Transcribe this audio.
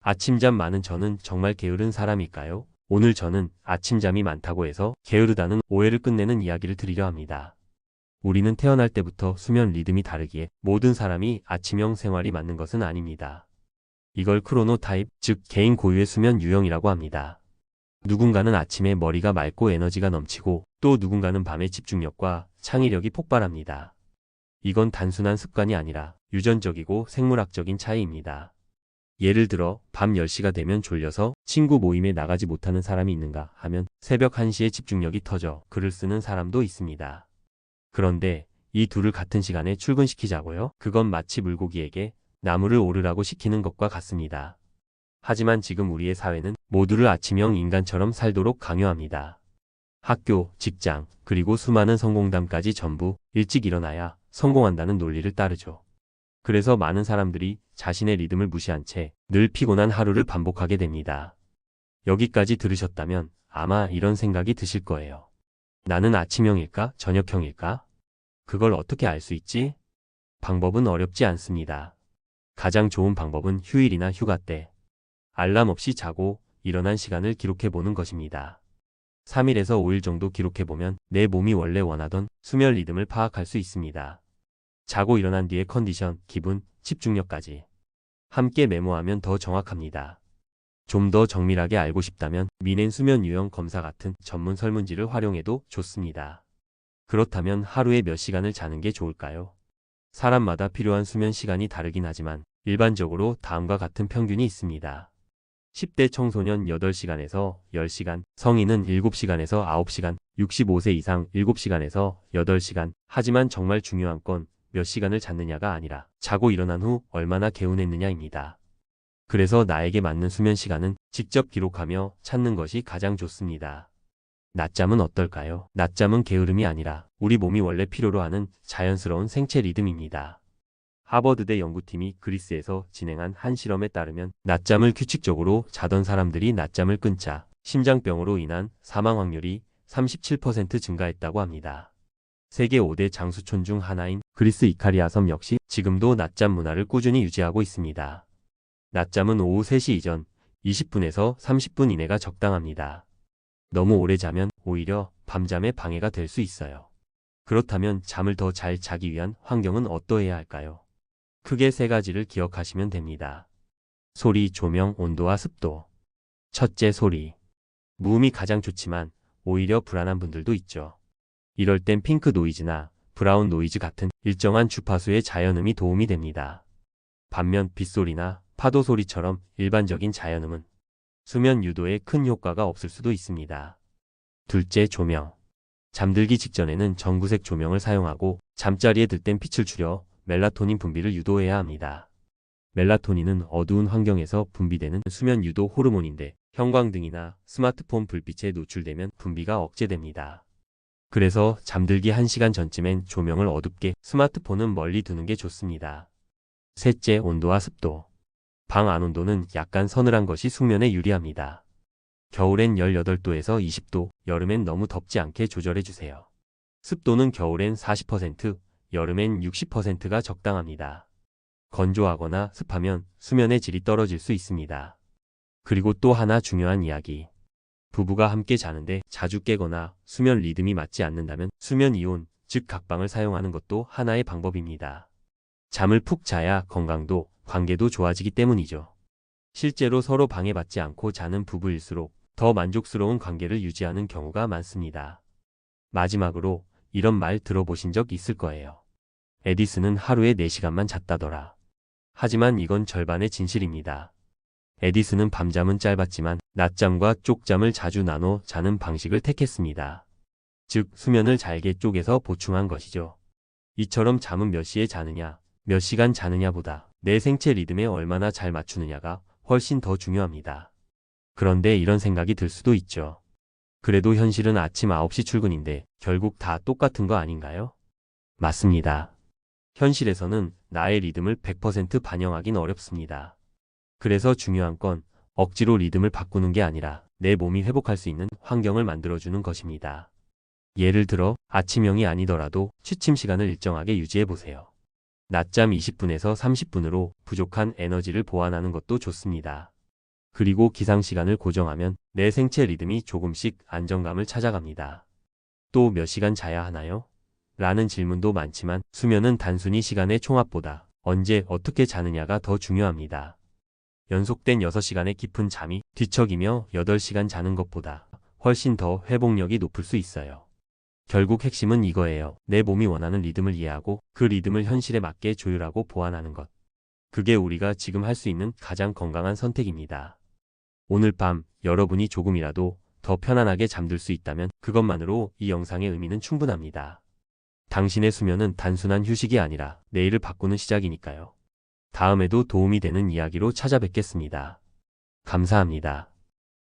아침잠 많은 저는 정말 게으른 사람일까요? 오늘 저는 아침잠이 많다고 해서 게으르다는 오해를 끝내는 이야기를 드리려 합니다. 우리는 태어날 때부터 수면 리듬이 다르기에 모든 사람이 아침형 생활이 맞는 것은 아닙니다. 이걸 크로노 타입, 즉 개인 고유의 수면 유형이라고 합니다. 누군가는 아침에 머리가 맑고 에너지가 넘치고 또 누군가는 밤에 집중력과 창의력이 폭발합니다. 이건 단순한 습관이 아니라 유전적이고 생물학적인 차이입니다. 예를 들어 밤 10시가 되면 졸려서 친구 모임에 나가지 못하는 사람이 있는가 하면 새벽 1시에 집중력이 터져 글을 쓰는 사람도 있습니다. 그런데 이 둘을 같은 시간에 출근시키자고요? 그건 마치 물고기에게 나무를 오르라고 시키는 것과 같습니다. 하지만 지금 우리의 사회는 모두를 아침형 인간처럼 살도록 강요합니다. 학교, 직장, 그리고 수많은 성공담까지 전부 일찍 일어나야 성공한다는 논리를 따르죠. 그래서 많은 사람들이 자신의 리듬을 무시한 채 늘 피곤한 하루를 반복하게 됩니다. 여기까지 들으셨다면 아마 이런 생각이 드실 거예요. 나는 아침형일까? 저녁형일까? 그걸 어떻게 알 수 있지? 방법은 어렵지 않습니다. 가장 좋은 방법은 휴일이나 휴가 때 알람 없이 자고 일어난 시간을 기록해보는 것입니다. 3일에서 5일 정도 기록해보면 내 몸이 원래 원하던 수면 리듬을 파악할 수 있습니다. 자고 일어난 뒤의 컨디션, 기분, 집중력까지 함께 메모하면 더 정확합니다. 좀 더 정밀하게 알고 싶다면 미넨 수면 유형 검사 같은 전문 설문지를 활용해도 좋습니다. 그렇다면 하루에 몇 시간을 자는 게 좋을까요? 사람마다 필요한 수면 시간이 다르긴 하지만 일반적으로 다음과 같은 평균이 있습니다. 10대 청소년 8시간에서 10시간, 성인은 7시간에서 9시간, 65세 이상 7시간에서 8시간. 하지만 정말 중요한 건 몇 시간을 잤느냐가 아니라 자고 일어난 후 얼마나 개운했느냐입니다. 그래서 나에게 맞는 수면 시간은 직접 기록하며 찾는 것이 가장 좋습니다. 낮잠은 어떨까요? 낮잠은 게으름이 아니라 우리 몸이 원래 필요로 하는 자연스러운 생체 리듬입니다. 하버드대 연구팀이 그리스에서 진행한 한 실험에 따르면 낮잠을 규칙적으로 자던 사람들이 낮잠을 끊자 심장병으로 인한 사망 확률이 37% 증가했다고 합니다. 세계 5대 장수촌 중 하나인 그리스 이카리아 섬 역시 지금도 낮잠 문화를 꾸준히 유지하고 있습니다. 낮잠은 오후 3시 이전 20분에서 30분 이내가 적당합니다. 너무 오래 자면 오히려 밤잠에 방해가 될 수 있어요. 그렇다면 잠을 더 잘 자기 위한 환경은 어떠해야 할까요? 크게 3가지를 기억하시면 됩니다. 소리, 조명, 온도와 습도. 첫째, 소리. 무음이 가장 좋지만 오히려 불안한 분들도 있죠. 이럴 땐 핑크 노이즈나 브라운 노이즈 같은 일정한 주파수의 자연음이 도움이 됩니다. 반면 빗소리나 파도 소리처럼 일반적인 자연음은 수면 유도에 큰 효과가 없을 수도 있습니다. 둘째, 조명. 잠들기 직전에는 전구색 조명을 사용하고 잠자리에 들 땐 빛을 줄여 멜라토닌 분비를 유도해야 합니다. 멜라토닌은 어두운 환경에서 분비되는 수면 유도 호르몬인데 형광등이나 스마트폰 불빛에 노출되면 분비가 억제됩니다. 그래서 잠들기 1시간 전쯤엔 조명을 어둡게, 스마트폰은 멀리 두는 게 좋습니다. 셋째, 온도와 습도. 방 안 온도는 약간 서늘한 것이 숙면에 유리합니다. 겨울엔 18도에서 20도, 여름엔 너무 덥지 않게 조절해주세요. 습도는 겨울엔 40%, 여름엔 60%가 적당합니다. 건조하거나 습하면 수면의 질이 떨어질 수 있습니다. 그리고 또 하나 중요한 이야기. 부부가 함께 자는데 자주 깨거나 수면 리듬이 맞지 않는다면 수면 이온, 즉 각방을 사용하는 것도 하나의 방법입니다. 잠을 푹 자야 건강도, 관계도 좋아지기 때문이죠. 실제로 서로 방해받지 않고 자는 부부일수록 더 만족스러운 관계를 유지하는 경우가 많습니다. 마지막으로 이런 말 들어보신 적 있을 거예요. 에디슨은 하루에 4시간만 잤다더라. 하지만 이건 절반의 진실입니다. 에디슨은 밤잠은 짧았지만 낮잠과 쪽잠을 자주 나눠 자는 방식을 택했습니다. 즉, 수면을 잘게 쪼개서 보충한 것이죠. 이처럼 잠은 몇 시에 자느냐, 몇 시간 자느냐보다 내 생체 리듬에 얼마나 잘 맞추느냐가 훨씬 더 중요합니다. 그런데 이런 생각이 들 수도 있죠. 그래도 현실은 아침 9시 출근인데 결국 다 똑같은 거 아닌가요? 맞습니다. 현실에서는 나의 리듬을 100% 반영하긴 어렵습니다. 그래서 중요한 건 억지로 리듬을 바꾸는 게 아니라 내 몸이 회복할 수 있는 환경을 만들어주는 것입니다. 예를 들어 아침형이 아니더라도 취침 시간을 일정하게 유지해보세요. 낮잠 20분에서 30분으로 부족한 에너지를 보완하는 것도 좋습니다. 그리고 기상 시간을 고정하면 내 생체 리듬이 조금씩 안정감을 찾아갑니다. 또 몇 시간 자야 하나요? 라는 질문도 많지만 수면은 단순히 시간의 총합보다 언제 어떻게 자느냐가 더 중요합니다. 연속된 6시간의 깊은 잠이 뒤척이며 8시간 자는 것보다 훨씬 더 회복력이 높을 수 있어요. 결국 핵심은 이거예요. 내 몸이 원하는 리듬을 이해하고 그 리듬을 현실에 맞게 조율하고 보완하는 것. 그게 우리가 지금 할 수 있는 가장 건강한 선택입니다. 오늘 밤 여러분이 조금이라도 더 편안하게 잠들 수 있다면 그것만으로 이 영상의 의미는 충분합니다. 당신의 수면은 단순한 휴식이 아니라 내일을 바꾸는 시작이니까요. 다음에도 도움이 되는 이야기로 찾아뵙겠습니다. 감사합니다.